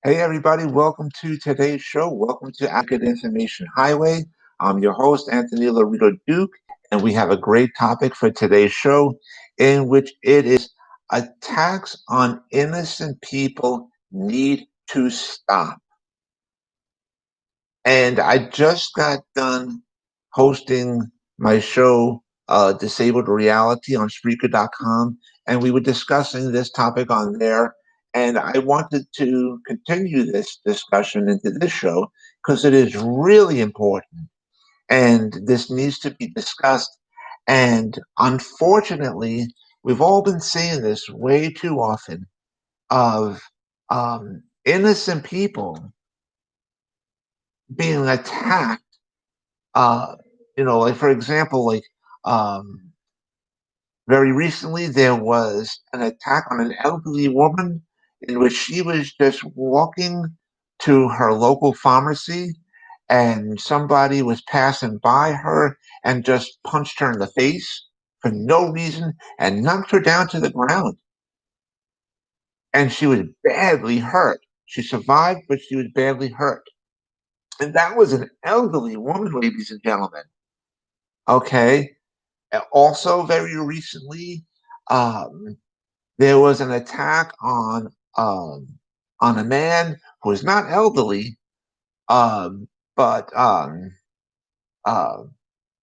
Hey, everybody, welcome to today's show. Welcome to Accurate Information Highway. I'm your host, Anthony Lorito-Duke, and we have a great topic for today's show, in which it is attacks on innocent people need to stop. And I just got done hosting my show, Disabled Reality, on Spreaker.com, and we were discussing this topic on there. And I wanted to continue this discussion into this show because it is really important and this needs to be discussed. And unfortunately, we've all been seeing this way too often of innocent people being attacked. Uh, like for example, um, very recently there was an attack on an elderly woman in which she was just walking to her local pharmacy, and somebody was passing by her and just punched her in the face for no reason and knocked her down to the ground. And she was badly hurt. She survived, but she was badly hurt. And that was an elderly woman, ladies and gentlemen. Okay. Also, very recently, um, there was an attack on a man who is not elderly, but uh,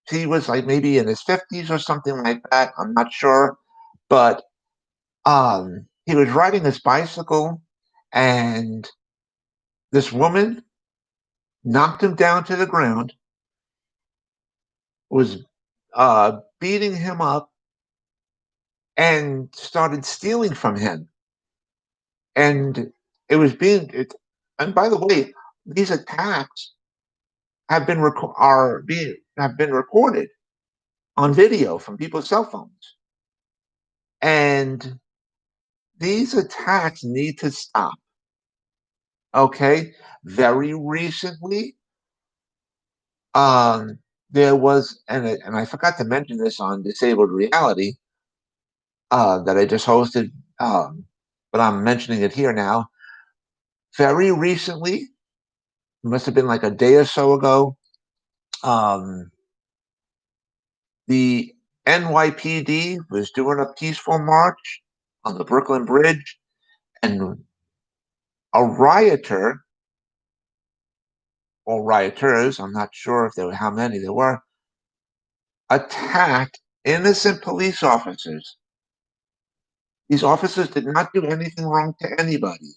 he was like maybe in his 50s or something like that. I'm not sure, but he was riding his bicycle, and this woman knocked him down to the ground, was beating him up, and started stealing from him. And it was being it, and by the way, these attacks have been recorded on video from people's cell phones, and these attacks need to stop. Okay, very recently, um, there was and I forgot to mention this on Disabled Reality that I just hosted, but I'm mentioning it here now. Very recently, it must have been like a day or so ago. Um, The NYPD was doing a peaceful march on the Brooklyn Bridge, and a rioter or rioters, I'm not sure if there were how many there were, attacked innocent police officers. These officers did not do anything wrong to anybody,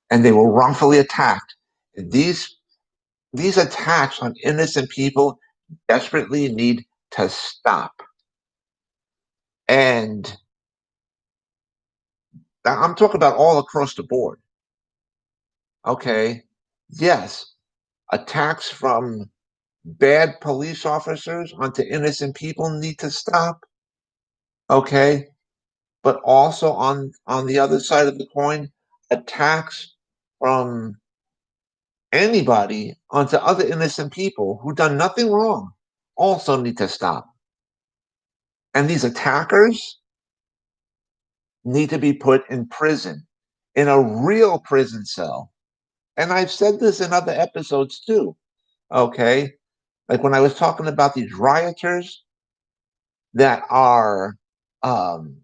and they were wrongfully attacked. And these attacks on innocent people desperately need to stop. And I'm talking about all across the board. Okay. Yes, attacks from bad police officers onto innocent people need to stop. Okay. But also on the other side of the coin, attacks from anybody onto other innocent people who done nothing wrong also need to stop. And these attackers need to be put in prison, in a real prison cell. And I've said this in other episodes too. Okay. Like when I was talking about these rioters that are, um,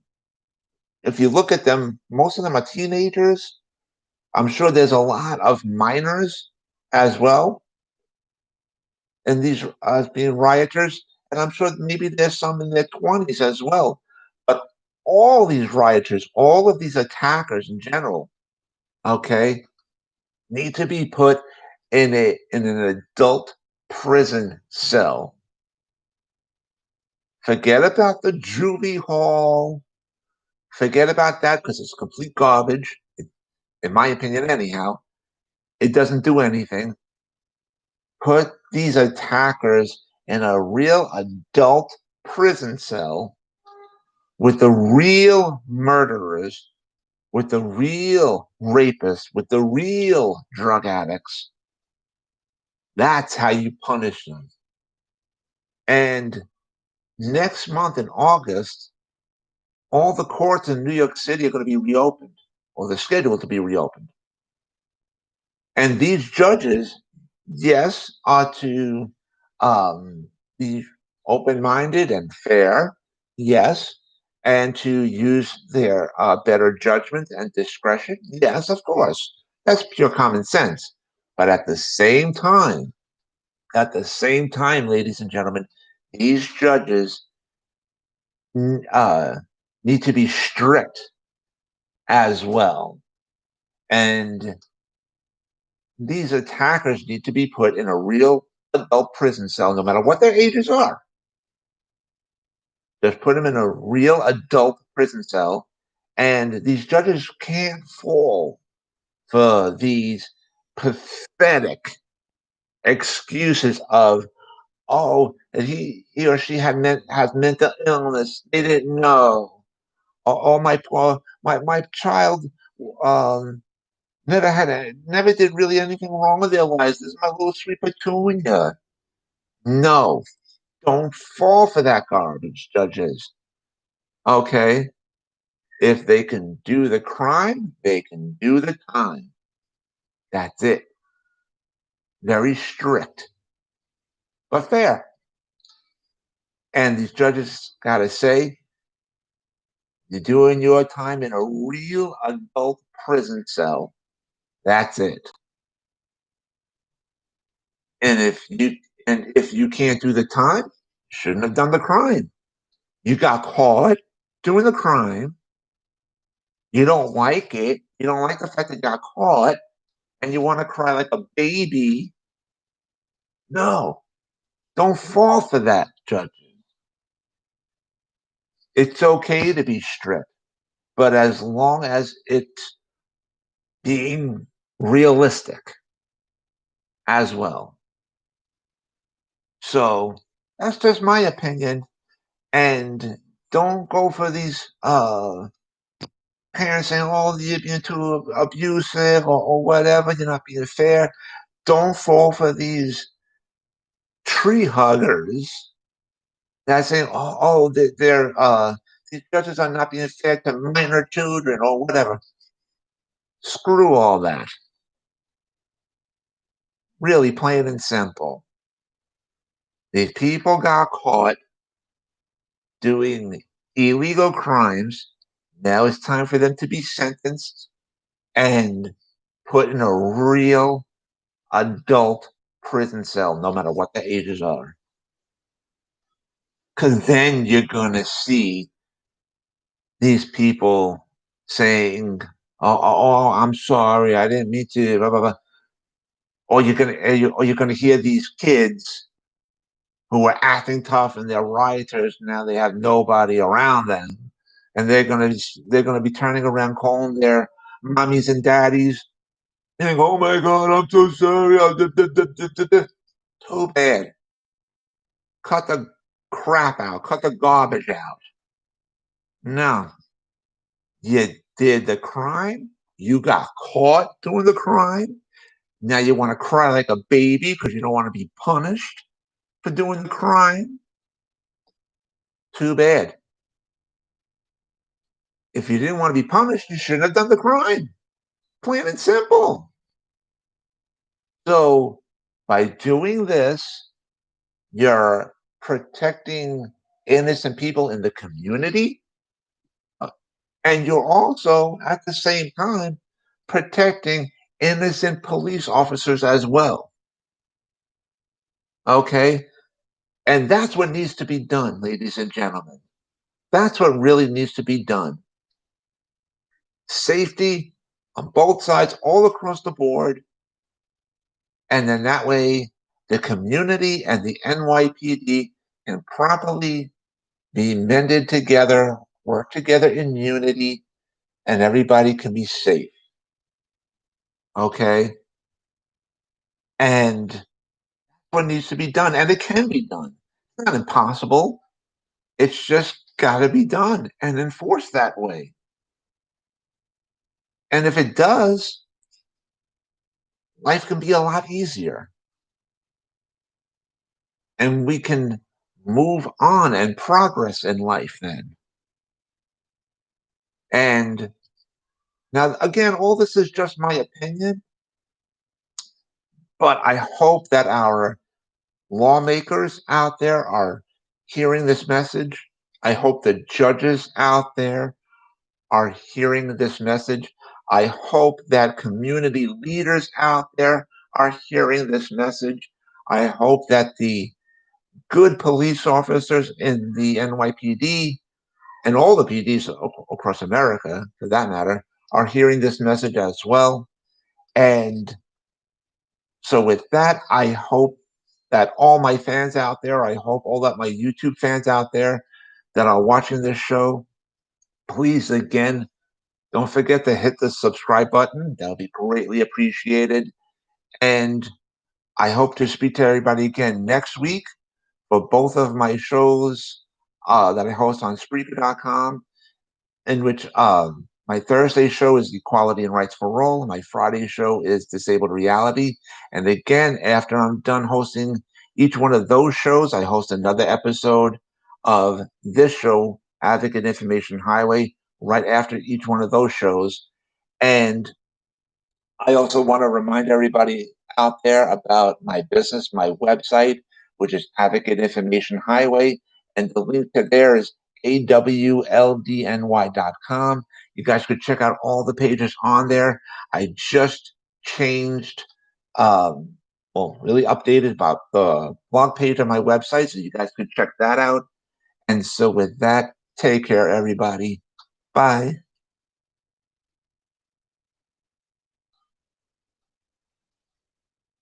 if you look at them, most of them are teenagers. I'm sure there's a lot of minors as well in these being rioters. And I'm sure maybe there's some in their 20s as well. But all these rioters, all of these attackers in general, okay, need to be put in an adult prison cell. Forget about the juvie hall. Forget about that because it's complete garbage, in my opinion, anyhow. It doesn't do anything. Put these attackers in a real adult prison cell with the real murderers, with the real rapists, with the real drug addicts. That's how you punish them. And next month in August, all the courts in New York City are going to be reopened, or they're scheduled to be reopened. And these judges, yes, ought to be open minded and fair, yes, and to use their better judgment and discretion, yes, of course. That's pure common sense. But at the same time, ladies and gentlemen, these judges uh, need to be strict as well. And these attackers need to be put in a real adult prison cell, no matter what their ages are. Just put them in a real adult prison cell. And these judges can't fall for these pathetic excuses of, oh, he or she has mental illness. They didn't know. Oh, my child um, never did really anything wrong with their lives. This is my little sweet petunia. No, don't fall for that garbage, judges. Okay? If they can do the crime, they can do the time. That's it. Very strict, but fair. And these judges got to say, you're doing your time in a real adult prison cell. That's it. And if you can't do the time, you shouldn't have done the crime. You got caught doing the crime. You don't like it. You don't like the fact that you got caught, and you want to cry like a baby. No, don't fall for that, judges. It's okay to be strict, but as long as it's being realistic as well. So that's just my opinion. And don't go for these parents saying, oh, you're being too abusive or whatever, you're not being fair. Don't fall for these tree huggers that saying, these judges are not being fair to minor children or whatever. Screw all that. Really plain and simple. These people got caught doing illegal crimes. Now it's time for them to be sentenced and put in a real adult prison cell, no matter what the ages are. Because then you're going to see these people saying, oh, I'm sorry, I didn't mean to, blah, blah, blah. Or you're gonna hear these kids who were acting tough and they're rioters. Now they have nobody around them, and they're gonna be turning around, calling their mommies and daddies, and go, "Oh my God, I'm so sorry." Too bad. Cut the crap out. Cut the garbage out. No, you did the crime. You got caught doing the crime. Now you want to cry like a baby because you don't want to be punished for doing the crime. Too bad. If you didn't want to be punished, you shouldn't have done the crime. Plain and simple. So by doing this, you're protecting innocent people in the community. And you're also, at the same time, protecting innocent police officers as well. Okay? And that's what needs to be done, ladies and gentlemen. That's what really needs to be done. Safety on both sides, all across the board. And then that way, the community and the NYPD can properly be mended together, work together in unity, and everybody can be safe. Okay? And what needs to be done, and it can be done. It's not impossible. It's just got to be done and enforced that way. And if it does, life can be a lot easier. And we can move on and progress in life then. And now, again, all this is just my opinion. But I hope that our lawmakers out there are hearing this message. I hope the judges out there are hearing this message. I hope that community leaders out there are hearing this message. I hope that the good police officers in the NYPD and all the PDs across America, for that matter, are hearing this message as well. And so, with that, I hope that all my fans out there, I hope all that my YouTube fans out there that are watching this show, please again, don't forget to hit the subscribe button. That'll be greatly appreciated. And I hope to speak to everybody again next week for both of my shows that I host on Spreaker.com, in which my Thursday show is Equality and Rights for All. My Friday show is Disabled Reality. And again, after I'm done hosting each one of those shows, I host another episode of this show, Advocate Information Highway, right after each one of those shows. And I also want to remind everybody out there about my business, my website, which is Advocate Information Highway. And the link to there is awldny.com. You guys could check out all the pages on there. I just changed, really updated about the blog page on my website, so you guys could check that out. And so with that, take care, everybody. Bye.